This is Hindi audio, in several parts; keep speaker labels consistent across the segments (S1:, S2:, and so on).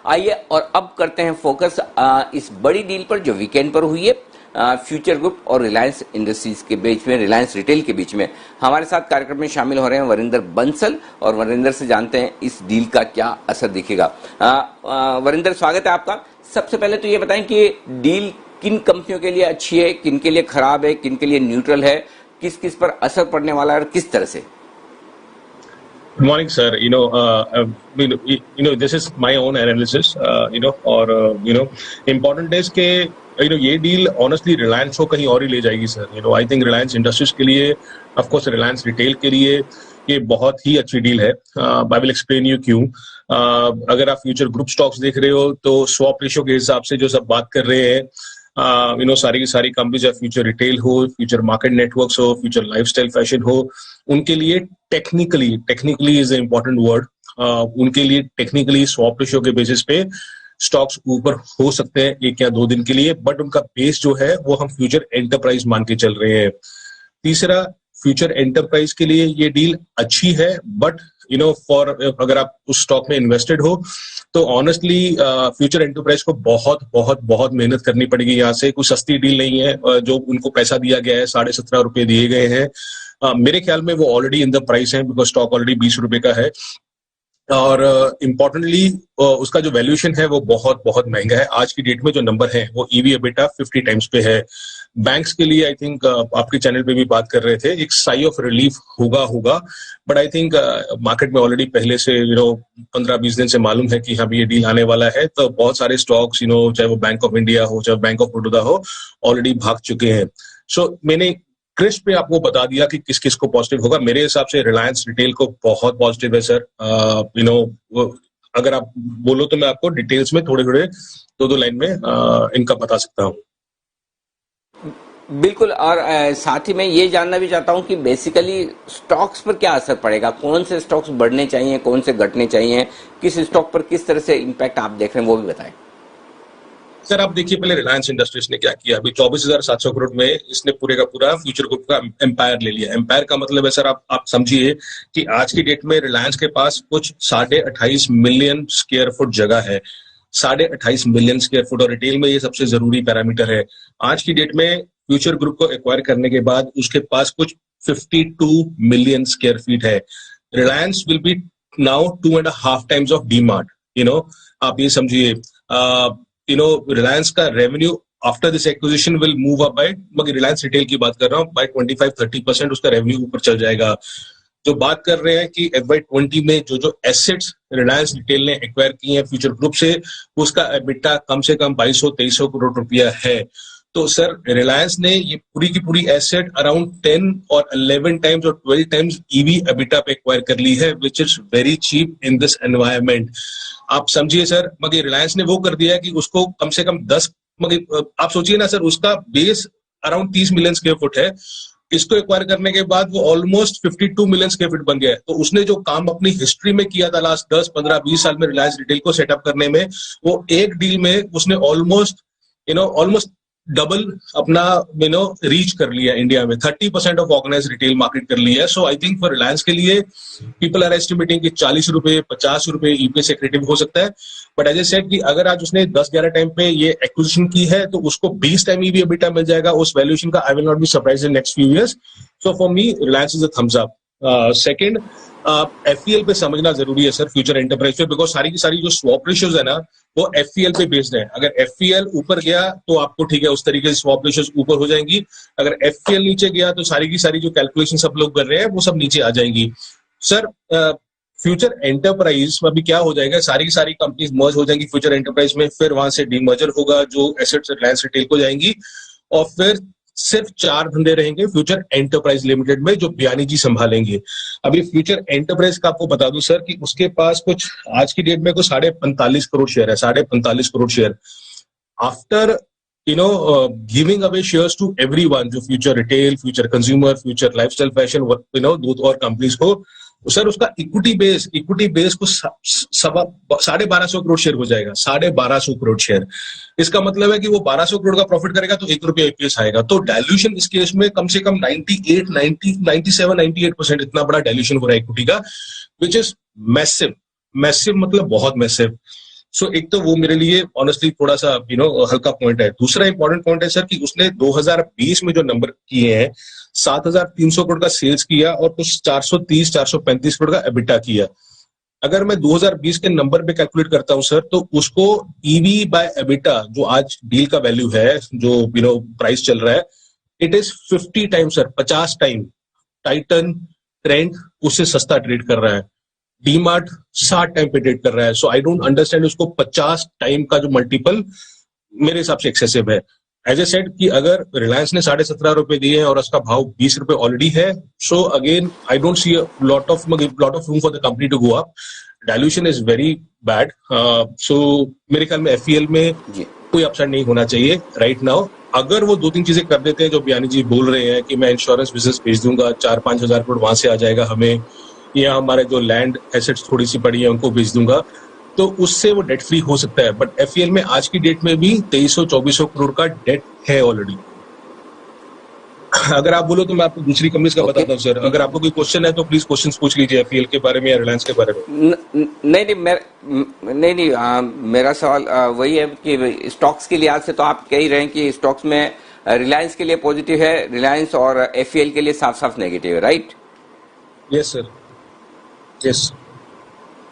S1: आइए और अब करते हैं फोकस इस बड़ी डील पर जो वीकेंड पर हुई है फ्यूचर ग्रुप और रिलायंस इंडस्ट्रीज के बीच में, रिलायंस रिटेल के बीच में। हमारे साथ कार्यक्रम में शामिल हो रहे हैं वरिंदर बंसल, और वरिंदर से जानते हैं इस डील का क्या असर दिखेगा। वरिंदर, स्वागत है आपका। सबसे पहले तो ये बताएं कि डील किन कंपनियों के लिए अच्छी है, किन के लिए खराब है, किन के लिए न्यूट्रल है, किस किस पर असर पड़ने वाला है और किस तरह से।
S2: Good morning, sir. This is my own analysis. Important is कि ये डील ऑनेस्टली रिलायंस को कहीं और ही ले जाएगी, sir. I think Reliance industries के लिए, ऑफ कोर्स रिलायंस रिटेल के लिए ये बहुत ही अच्छी डील है। आई विल एक्सप्लेन यू क्यों। अगर आप फ्यूचर ग्रुप स्टॉक्स देख रहे हो तो स्वैप रेशियो के हिसाब से जो सब बात कर रहे हैं, सारी की सारी कंपनीज, या फ्यूचर रिटेल हो, फ्यूचर मार्केट नेटवर्क्स हो, फ्यूचर लाइफस्टाइल फैशन हो, उनके लिए technically is the important word, उनके लिए टेक्निकली स्वैप रेशियो के बेसिस पे स्टॉक्स ऊपर हो सकते हैं 1 या 2 दिन के लिए, बट उनका बेस जो है वो हम फ्यूचर एंटरप्राइज मान के चल रहे हैं। तीसरा, फ्यूचर एंटरप्राइज के लिए ये डील अच्छी है, बट फॉर अगर आप उस स्टॉक में इन्वेस्टेड हो तो ऑनेस्टली फ्यूचर एंटरप्राइज को बहुत बहुत बहुत मेहनत करनी पड़ेगी। यहाँ से कोई सस्ती डील नहीं है। जो उनको पैसा दिया गया है, 17.5 रुपए दिए गए हैं, मेरे ख्याल में वो ऑलरेडी इन द प्राइस है, बिकॉज स्टॉक ऑलरेडी 20 रुपए का है। और इम्पोर्टेंटली उसका जो वैल्यूएशन है वो बहुत बहुत महंगा है। आज की डेट में जो नंबर है वो ईवी एबिटा 50 टाइम्स पे है। बैंक्स के लिए आई थिंक आपके चैनल पे भी बात कर रहे थे, एक साई ऑफ रिलीफ होगा, बट आई थिंक मार्केट में ऑलरेडी पहले से 15-20 दिन से मालूम है कि हाँ भी ये डील आने वाला है। तो बहुत सारे स्टॉक्स चाहे वो बैंक ऑफ इंडिया हो, चाहे बैंक ऑफ बड़ौदा हो, ऑलरेडी भाग चुके हैं। सो मैंने क्रिस्प पे आपको बता दिया कि किस किस को पॉजिटिव होगा। मेरे हिसाब से रिलायंस रिटेल को बहुत पॉजिटिव है, सर। अगर आप बोलो तो मैं आपको डिटेल्स में थोड़े 2 लाइन में इनका बता सकता हूँ।
S1: बिल्कुल। और साथ ही मैं ये जानना भी चाहता हूं कि बेसिकली स्टॉक्स पर क्या असर पड़ेगा, कौन से स्टॉक्स बढ़ने चाहिए, कौन से घटने चाहिए, किस स्टॉक पर किस तरह से इम्पैक्ट आप देख रहे हैं, वो भी बताएं।
S2: सर आप देखिए, पहले रिलायंस इंडस्ट्रीज ने क्या किया। अभी 24,700 करोड़ में इसने पूरे का पूरा फ्यूचर ग्रुप का एम्पायर ले लिया। एम्पायर का मतलब है, सर, आप समझिए कि आज की डेट में रिलायंस के पास कुछ 28.5 मिलियन स्क्वायर फुट जगह है। 28.5 मिलियन स्क्वायर फुट, और रिटेल में ये सबसे जरूरी पैरामीटर है। आज की डेट में फ्यूचर ग्रुप को एक्वायर करने के बाद उसके पास कुछ 52 मिलियन स्क्वायर फीट है। Reliance will be now 2.5 times of DMart. आप ये समझिए, रिलायंस का revenue after this acquisition will move up by, मगर रिलायंस रिटेल की बात कर रहा हूं, बाय 25-30% उसका रेवेन्यू ऊपर चल जाएगा। जो बात कर रहे हैं कि FY20 में जो एसेट्स रिलायंस रिटेल ने एक्वायर किए हैं फ्यूचर ग्रुप से, उसका एबिटा कम से कम 2200-2300 करोड़ रुपया है। तो सर रिलायंस ने ये पूरी की पूरी एसेट अराउंड 10 और 11 टाइम्स और 12 टाइम्स ईवी एबिटा पे एक्वायर कर ली है, which is very cheap in this environment. आप समझिए सर, मगर रिलायंस ने वो कर दिया है कि उसको कम से कम 10, मगर आप सोचिए ना सर, उसका base around 30 million square foot है। इसको एक्वायर करने के बाद वो ऑलमोस्ट 52 मिलियन स्क्वायर फीट बन गया है। तो उसने जो काम अपनी हिस्ट्री में किया था लास्ट 10, 15, 20 साल में रिलायंस रिटेल को सेटअप करने में, वो एक डील में उसने ऑलमोस्ट डबल अपना रीच कर लिया इंडिया में। 30% ऑफ ऑर्गेनाइज रिटेल मार्केट कर लिया है। सो आई थिंक फॉर रिलायंस के लिए पीपल आर एस्टिमेटिंग कि 40 रुपए 50 रुपए ईपीएस एक्रेटिव हो सकता है। बट एज ए सेड कि अगर आज उसने 10-11 टाइम पे ये एक्विजिशन की है तो उसको 20 टाइम ईवी एबिटा मिल जाएगा उस वैल्यूएशन का। I will not be surprised in next few years. So for me Reliance is a thumbs up. Second, FPL पे समझना जरूरी है सर फ्यूचर एंटरप्राइज पे, बिकॉज सारी की सारी जो स्वैप रेशियोज है ना वो एफपीएल पे बेस्ड है। अगर एफपीएल ऊपर गया तो आपको ठीक है, उस तरीके से स्वैप रेशियोज ऊपर हो जाएंगी। अगर एफपीएल नीचे गया तो सारी की सारी जो कैलकुलेशन सब लोग कर रहे हैं वो सब नीचे आ जाएंगी। सर फ्यूचर एंटरप्राइज में अभी क्या हो जाएगा, सारी की सारी कंपनीज मर्ज हो जाएंगी फ्यूचर एंटरप्राइज में, फिर वहां से डीमर्जर होगा जो एसेट्स रिलायंस रिटेल को जाएंगी, और फिर सिर्फ 4 धंधे रहेंगे फ्यूचर एंटरप्राइज लिमिटेड में जो बियानी जी संभालेंगे। अभी फ्यूचर एंटरप्राइज का आपको बता दूं सर कि उसके पास कुछ आज की डेट में कुछ 45.5 करोड़ शेयर है। 45.5 crore share after giving away shares to everyone, जो future retail, future consumer, future lifestyle fashion, दो और कंपनीज को। सर उसका इक्विटी बेस को 1250 करोड़ शेयर हो जाएगा। 1250 करोड़ शेयर, इसका मतलब है कि वो 1200 करोड़ का प्रॉफिट करेगा तो 1 रुपया ईपीएस आएगा। तो डायल्यूशन इस केस में कम से कम 97-98% इतना बड़ा डायल्यूशन हो रहा है इक्विटी का, विच इज मैसिव। मतलब बहुत मैसिव। सो एक तो वो मेरे लिए ऑनेस्टली थोड़ा सा हल्का पॉइंट है। दूसरा इंपॉर्टेंट पॉइंट है सर कि उसने 2020 में जो नंबर किए हैं 7,300 करोड़ का सेल्स किया और कुछ 430-435 करोड़ का एबिटा किया। अगर मैं 2020 के नंबर पे कैलकुलेट करता हूं सर, तो उसको ईवी बाय एबिटा जो आज डील का वैल्यू है, जो प्राइस चल रहा है, it is 50 time sir, 50 time Titan trend उससे सस्ता ट्रेड कर रहा है। डीमार्ट 60 टाइम पे ट्रेड कर रहा है। सो आई डोंट अंडरस्टैंड उसको 50 टाइम का जो मल्टीपल मेरे हिसाब से एक्सेसिव है। एज ए सेड कि अगर रिलायंस ने 17.5 रुपए दिए हैं और उसका भाव 20 रुपए ऑलरेडी है, so again I don't see lot of room for the company to go up. Dilution is very bad. So मेरे ख्याल में एफईएल में कोई अपसाइड नहीं होना चाहिए राइट नाउ। अगर वो 2-3 चीजें कर देते हैं जो बयानी जी बोल रहे हैं कि मैं इंश्योरेंस बिजनेस भेज दूंगा, 4-5 हजार करोड़ वहां से आ जाएगा हमें, या हमारे जो लैंड एसेट्स थोड़ी सी पड़ी है उनको भेज दूंगा, तो उससे वो डेट फ्री हो सकता है। बट एफईएल में आज की डेट में भी 2300-2400 करोड़ का डेट है ऑलरेडी। अगर आप बोलो तो मैं आपको दूसरी कंपनीज का बताता हूँ सर। अगर आपको कोई क्वेश्चन है तो प्लीज क्वेश्चन पूछ लीजिए एफईएल के बारे में या रिलायंस के बारे में।
S1: नहीं, मेरा सवाल वही है कि स्टॉक्स के लिहाज से तो आप कह ही रहे हैं कि स्टॉक्स में रिलायंस के लिए पॉजिटिव है, रिलायंस और एफईएल के लिए साफ साफ नेगेटिव है, राइट?
S2: यस सर, यस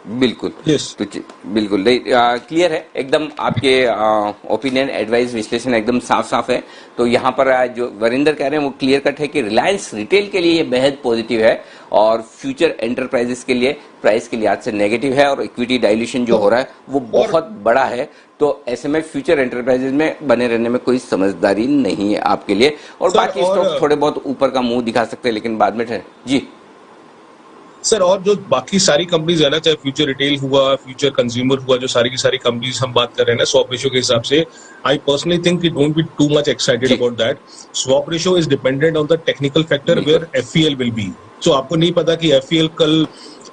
S1: बिल्कुल।
S2: यस
S1: तो बिल्कुल नहीं, क्लियर है एकदम, आपके ओपिनियन, एडवाइस, विश्लेषण एकदम साफ साफ है। तो यहाँ पर जो वरिंदर कह रहे हैं वो क्लियर कट है कि रिलायंस रिटेल के लिए ये बेहद पॉजिटिव है और फ्यूचर एंटरप्राइजेस के लिए प्राइस के लिहाज से नेगेटिव है, और इक्विटी डाइल्यूशन जो हो रहा है वो बहुत बड़ा है। तो ऐसे में फ्यूचर एंटरप्राइजेस में बने रहने में कोई समझदारी नहीं है आपके लिए। और बाकी स्टॉक थोड़े बहुत ऊपर का मुंह दिखा सकते हैं, लेकिन बाद में जी
S2: सर। और जो बाकी सारी कंपनीज है ना, चाहे फ्यूचर रिटेल हुआ, फ्यूचर कंज्यूमर हुआ, जो सारी की सारी कंपनीज हम बात कर रहे हैं ना स्वैप रेशियो के हिसाब से, आई पर्सनली थिंक कि don't be too much excited about that. Swap ratio is dependent on the technical factor where FEL will be. So आपको नहीं पता कि एफईएल कल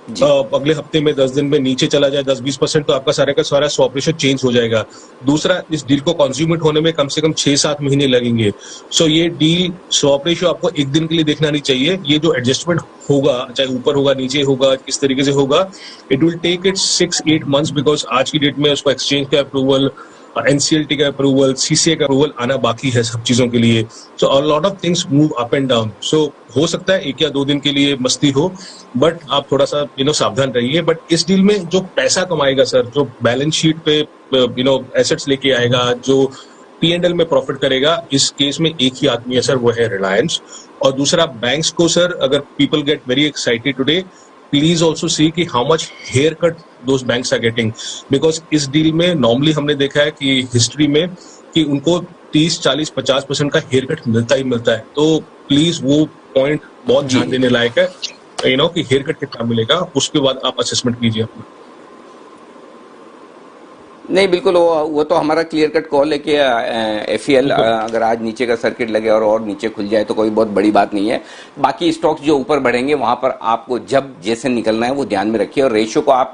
S2: अगले हफ्ते में 10 दिन में नीचे चला जाए 10-20%, तो आपका सारे का सारा स्वैप रेशियो चेंज हो जाएगा। दूसरा, इस डील को कंज्यूमेट होने में कम से कम 6-7 महीने लगेंगे। सो ये डील स्वैप रेशियो आपको एक दिन के लिए देखना नहीं चाहिए। ये जो एडजस्टमेंट होगा, चाहे ऊपर होगा, नीचे होगा, किस तरीके से होगा, it will take it 6-8 months, because आज की डेट में उसको एक्सचेंज का अप्रूवल, एनसीएलटी का अप्रूवल, सीसीए का अप्रूवल आना बाकी है सब चीजों के लिए। So a lot of things move up and down. So हो सकता है 1 या 2 दिन के लिए मस्ती हो, बट आप थोड़ा सा सावधान रहिए। बट इस डील में जो पैसा कमाएगा सर, जो बैलेंस शीट पे एसेट्स लेके आएगा, जो P&L में प्रॉफिट करेगा, इस केस में एक ही आदमी है सर, वो है रिलायंस। और दूसरा, बैंक्स को सर, अगर people get very excited today, please also see कि how much haircut those banks are getting, because इस डील में नॉर्मली हमने देखा है कि हिस्ट्री में कि उनको 30-40-50% का हेयर कट मिलता ही मिलता है। तो प्लीज वो पॉइंट बहुत ध्यान देने लायक है, कि हेयर कट कितना मिलेगा, उसके बाद आप असेसमेंट कीजिए अपना।
S1: नहीं, बिल्कुल वो तो हमारा क्लियर कट कॉल है कि एफईएल अगर आज नीचे का सर्किट लगे और नीचे खुल जाए तो कोई बहुत बड़ी बात नहीं है। बाकी स्टॉक्स जो ऊपर बढ़ेंगे वहां पर आपको जब जैसे निकलना है वो ध्यान में रखिए, और रेशियो को आप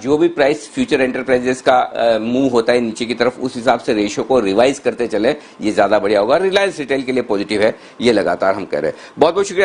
S1: जो भी प्राइस फ्यूचर एंटरप्राइजेस का मूव होता है नीचे की तरफ, उस हिसाब से रेशियो को रिवाइज करते चले, ये ज्यादा बढ़िया होगा। रिलायंस रिटेल के लिए पॉजिटिव है, ये लगातार हम कह रहे हैं। बहुत बहुत शुक्रिया।